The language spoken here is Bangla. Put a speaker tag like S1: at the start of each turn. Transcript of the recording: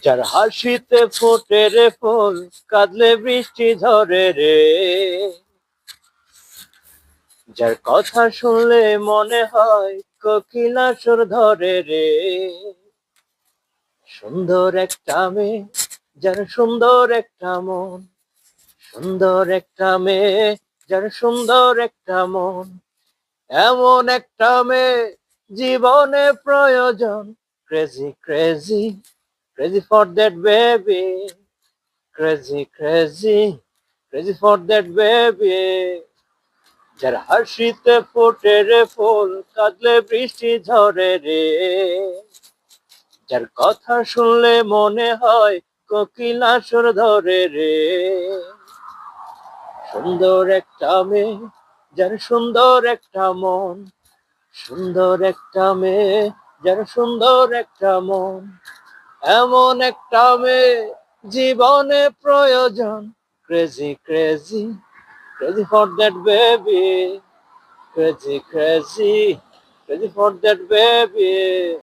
S1: যার হাসিতে ফোটে রে ফুল, কাঁদলে বৃষ্টি ঝরে রে। যার কথা শুনলে মনে হয় কোকিলা সুর ধরে রে। সুন্দর একটা মেয়ে, যার সুন্দর একটা মন। সুন্দর একটা মেয়ে, যার সুন্দর একটা মন। এমন একটা মেয়ে জীবনে প্রয়োজন। Crazy crazy, crazy for that baby. Crazy crazy, crazy for that baby. যার হাসিতে ফোটে রে ফুল, কাঁদলে বৃষ্টি ঝরে রে। যার কথা শুনলে মনে হয় কোকিলা সুর ধরে রে। সুন্দর একটা মেয়ে, যার সুন্দর একটা মন। সুন্দর একটা মেয়ে, যার সুন্দর একটা মন। এমন একটা মেয়ে জীবনে প্রয়োজন। Crazy crazy, crazy for that baby. Crazy, crazy, crazy for that baby.